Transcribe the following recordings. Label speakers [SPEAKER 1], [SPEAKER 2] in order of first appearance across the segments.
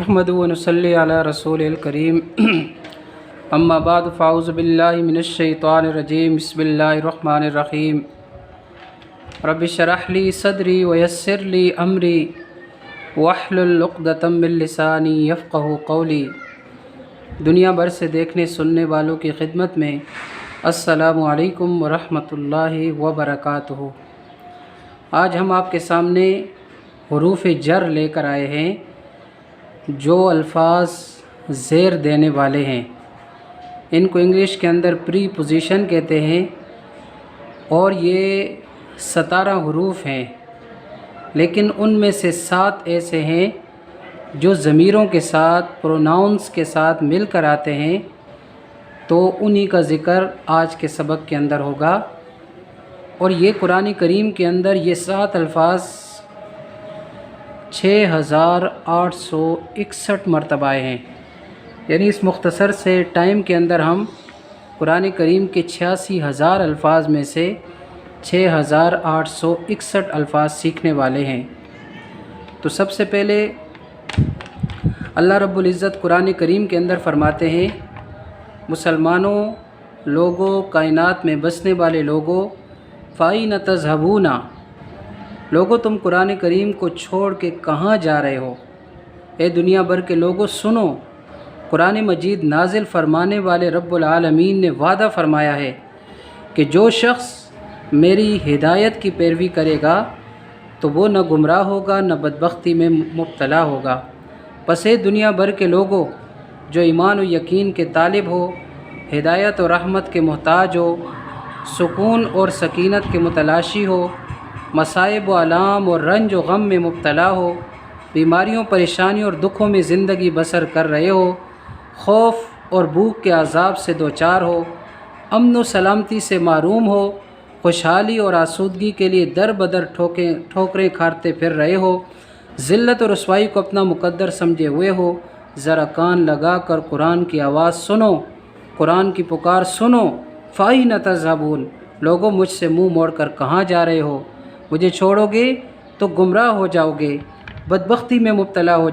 [SPEAKER 1] नहमदु व नसल्ली अला रसूलिल करीम अम्मा बाद फ़ाऊज़ु बिल्लाहि मिनश्शैतानिर रजीम बिस्मिल्लाहिर रहमानिर रहीम रब्बि इश्रह ली सदरी व यस्सिर ली अमरी वहलुल उक़दतम मिन लिसानी यफ़क़हू क़ौली। दुनिया भर से देखने सुनने वालों की खिदमत में अस्सलामु अलैकुम व रहमतुल्लाहि व बरकातुहू। आज हम आपके सामने हुरूफ़ जर लेकर आए हैं जो अल्फाज ज़ेर देने वाले हैं। इनको इंग्लिश के अंदर प्रीपोजिशन कहते हैं और ये 17 हुरूफ़ हैं, लेकिन उनमें से 7 ऐसे हैं जो ज़मीरों के साथ प्रोनाउंस के साथ मिलकर आते हैं, तो उन्हीं का ज़िक्र आज के सबक के अंदर होगा। और ये कुरान करीम के अंदर ये 7 अल्फाज 6861 मरतबा आए हैं। यानी इस मुख्तसर से टाइम के अंदर हम कुरान करीम के 86,000 अल्फाज में से 6861 अल्फाज सीखने वाले हैं। तो सबसे पहले अल्लाह रब्बुल इज़्ज़त कुरान करीम के अंदर फरमाते हैं, मुसलमानों, लोगों, कायनात में बसने वाले लोगों, फ़ाइन तज़हबूना, लोगों तुम कुरान करीम को छोड़ के कहाँ जा रहे हो। ए दुनिया भर के लोगों सुनो, कुरान मजीद नाजिल फरमाने वाले रब्बुल आलमीन ने वादा फरमाया है कि जो शख्स मेरी हिदायत की पैरवी करेगा तो वो न गुमराह होगा न बदबख्ती में मुब्तला होगा। बस ए दुनिया भर के लोगों जो ईमान और यकीन के तालिब हो, हिदायत और रहमत के मोहताज हो, सुकून और सकीनत के मुतलाशी हो, मसाइब व आलाम और रंज व गम में मुब्तला हो, बीमारियों, परेशानियों और दुखों में ज़िंदगी बसर कर रहे हो, खौफ और भूख के अज़ाब से दो चार हो, अमन व सलामती से मारूम हो, खुशहाली और आसूदगी के लिए दर बदर ठोकरें खाते फिर रहे हो, ज़िल्लत और रुसवाई को अपना मुकद्दर समझे हुए हो, ज़रा कान लगा कर कुरान की आवाज़ सुनो, कुरान की पुकार सुनो। फ़ाइन तज़हबून, लोगों मुझसे मुँह मोड़ कर कहाँ जा रहे हो। मुझे छोड़ोगे तो गुमराह हो जाओगे, बदबख्ती में मुब्तला हो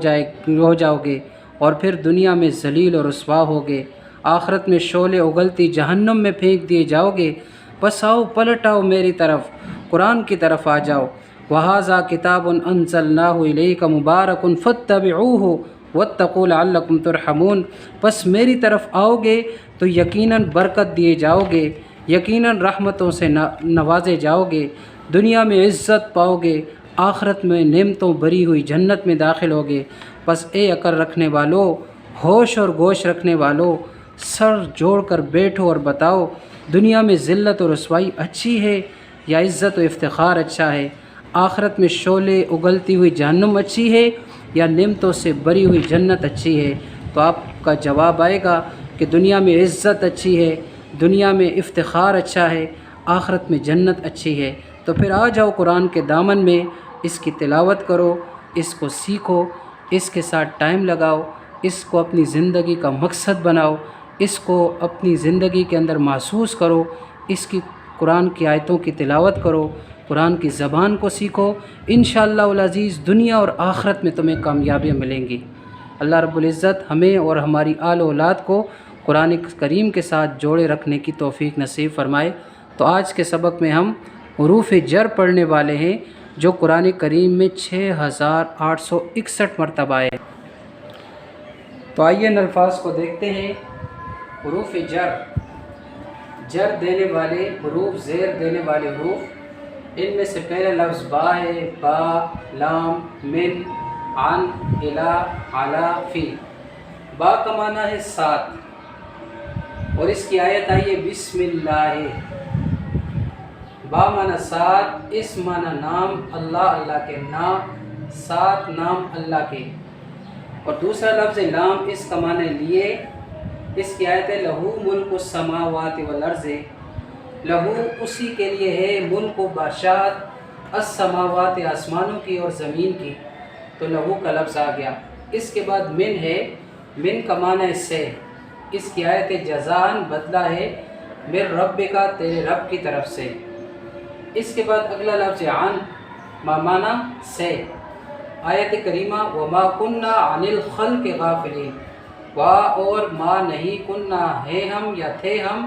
[SPEAKER 1] जाओगे और फिर दुनिया में ज़लील और रुसवा होगे, आखिरत में शोले उगलती जहन्नुम में फेंक दिए जाओगे। बस आओ, पलट आओ मेरी तरफ, कुरान की तरफ आ जाओ। वहाज़ा किताबुन अंज़लनाहु इलैका मुबारकुन फत्तबिऊहु वत्तक़ू लअल्लकुम तुरहमून। बस मेरी तरफ आओगे तो यकीनन बरकत दिए जाओगे, यकीनन रहमतों से नवाजे जाओगे, दुनिया में इज़्ज़त पाओगे, आखिरत में नेमतों भरी हुई जन्नत में दाखिल होगे। बस ए अकल रखने वालों, होश और गोश रखने वालों, सर जोड़ कर बैठो और बताओ, दुनिया में ज़िल्लत और रुसवाई अच्छी है या इज़्ज़त और इफ्तिखार अच्छा है। आखिरत में शोले उगलती हुई जहन्नुम अच्छी है या नेमतों से भरी हुई जन्नत अच्छी है। तो आपका जवाब आएगा कि दुनिया में इज़्ज़त अच्छी है, दुनिया में इफ्तिखार अच्छा है, आखिरत में जन्नत अच्छी है। तो फिर आ जाओ कुरान के दामन में, इसकी तिलावत करो, इसको सीखो, इसके साथ टाइम लगाओ, इसको अपनी ज़िंदगी का मकसद बनाओ, इसको अपनी ज़िंदगी के अंदर महसूस करो, इसकी कुरान की आयतों की तिलावत करो, कुरान की ज़बान को सीखो। इंशाअल्लाह अज़ीज़ दुनिया और आखिरत में तुम्हें कामयाबियाँ मिलेंगी। अल्लाह रब्बुल इज़्ज़त हमें और हमारी आल औलाद को कुरान करीम के साथ जोड़े रखने की तौफ़ीक नसीब फ़रमाए। तो आज के सबक में हम हुरूफ़ जर पढ़ने वाले हैं जो कुरान करीम में 6861 मरतबा है। तो आइए इन अल्फाज को देखते हैं। हुरूफ़ जर, जर देने वाले हुरूफ़, ज़ेर देने वाले हुरूफ़, इनमें से पहला लफ्ज़ बा है, बा, लाम, मिन, अन, इला, अला, फ़ी। बा का माना है 7 और इसकी आयत आई है बिस्मिल्लाह। बा माना 7, इस माना नाम, अल्लाह, अल्लाह के नाम, 7 नाम अल्लाह के। और दूसरा लफ्ज़ लाम, इसका माना लिए, इसकी आयत है लहू मुल्कु समावाति वल अर्ज़। लहू उसी के लिए है, मुल्क बादशाहत, अस्समावात आसमानों की और ज़मीन की, तो लहू का लफ्ज़ आ गया। इसके बाद मिन है, मिन का माना है से, इसकी आयत है जज़ान, बदला है, मेरे रब का, तेरे रब की तरफ से। इसके बाद अगला लफ्ज़ आन, माना से, آیت کریمہ وما کننا عن الخلق غافلین، وا اور ما نہیں کننا ہے ہم یا تھے ہم،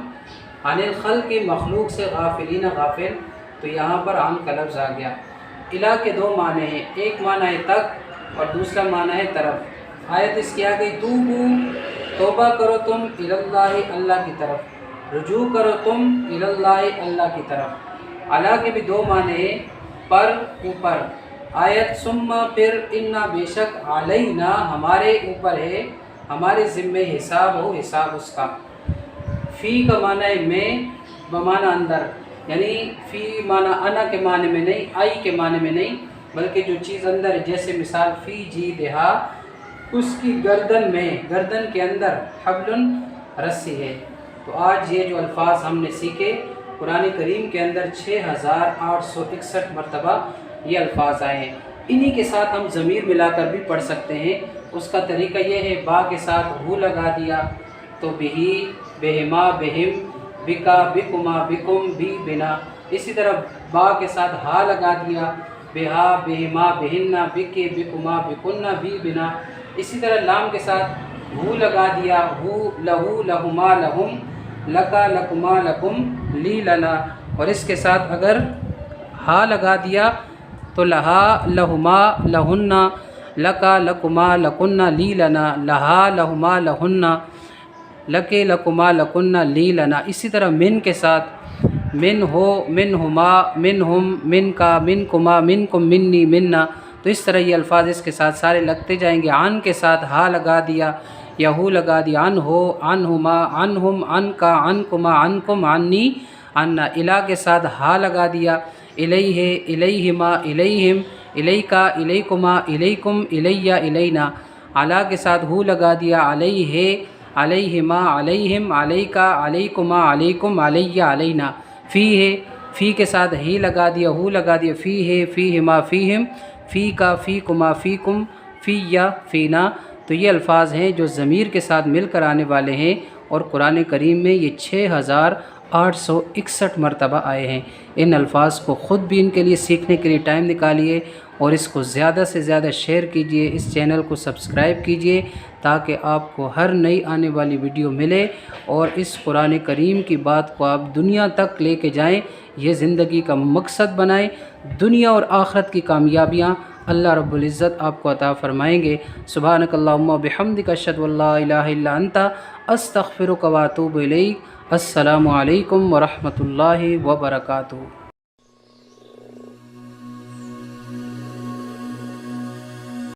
[SPEAKER 1] عن الخلق مخلوق سے غافلین غافل، تو یہاں پر عن کا لفظ آ گیا۔ الہ کے دو معنی ہیں، ایک معنی ہے تک اور دوسرا معنی ہے طرف۔ آیت اس کی آ گئی توبو، توبہ کرو تم اللہ اللہ کی طرف، رجوع کرو تم اللہ اللہ کی طرف۔ علی کے بھی دو معنی ہیں، پر اوپر۔ آیت ثم پھر انا بے شک علینا ہمارے اوپر ہے، ہمارے ذمے حساب ہو، حساب اس کا۔ فی کا معنی ہے میں بمعنی اندر، یعنی فی معنی انا کے معنی میں نہیں، آئی کے معنی میں نہیں، بلکہ جو چیز اندر ہے، جیسے مثال فی جی دہا، اس کی گردن میں، گردن کے اندر حبل رسی ہے۔ تو آج یہ جو الفاظ ہم نے سیکھے، قرآن کریم کے اندر 6861 مرتبہ یہ الفاظ آئے ہیں۔ انہی کے ساتھ ہم ضمیر ملا کر بھی پڑھ سکتے ہیں۔ اس کا طریقہ یہ ہے، با کے ساتھ ہو لگا دیا تو بہی، بہما، بہم، بکا، بکما، بکم، بی، بنا۔ اسی طرح با کے ساتھ ہا لگا دیا، بہا، بہما، بہننا، بکے، بکما، بکننا، بی، بنا۔ اسی طرح لام کے ساتھ ہو لگا دیا، ہو، لہو، لہما، لہم، لکا، لکما، لکم، لی، لنا۔ اور اس کے ساتھ اگر ہا لگا دیا تو لہا، لہما، لہننا، لکا، لکما، لکننا، لی، لنا، لہا، لہما، لہننا، لکے، لکما، لکننا، لی، لنا۔ اسی طرح من کے ساتھ من ہو، من ہما، من ہم، من کا، من کما، من کم، منی، مننا۔ تو اس طرح یہ الفاظ اس کے ساتھ سارے لگتے جائیں گے۔ عن کے ساتھ ہا لگا دیا یا ہو لگا دیا، عن ہو، عن ہما، عن ہم، عن کا، عن کما، عن کم، عنی، عنا۔ الہ کے ساتھ ہا لگا دیا، الیہ، الیہما، الیہم، الیکا، الیکما، الیکم، الیہ، الینا۔ علی کے ساتھ ہو لگا دیا، علیہ، علیہما، علیہم، علیکا، علیکما، علیکم، علیہ، علینا۔ فی ہے، فی کے ساتھ ہی لگا دیا، ہو لگا دیا، فی ہے، فیہما، فیہم، فی کا، فی کما، فی کم، فی یا، فینا۔ تو یہ الفاظ ہیں جو ضمیر کے ساتھ مل کر آنے والے ہیں، اور قرآن کریم میں یہ 6861 مرتبہ آئے ہیں۔ ان الفاظ کو خود بھی ان کے لیے سیکھنے کے لیے ٹائم نکالیے، اور اس کو زیادہ سے زیادہ شیئر کیجئے، اس چینل کو سبسکرائب کیجئے تاکہ آپ کو ہر نئی آنے والی ویڈیو ملے، اور اس قرآن کریم کی بات کو آپ دنیا تک لے کے جائیں، یہ زندگی کا مقصد بنائیں۔ دنیا اور آخرت کی کامیابیاں اللہ رب العزت آپ کو عطا فرمائیں گے۔ سبحانک اللہم و بحمدک، اشہد ان لا الہ الا انت، استغفرک و اتوب الیک۔ السلام علیکم ورحمۃ اللہ وبرکاتہ۔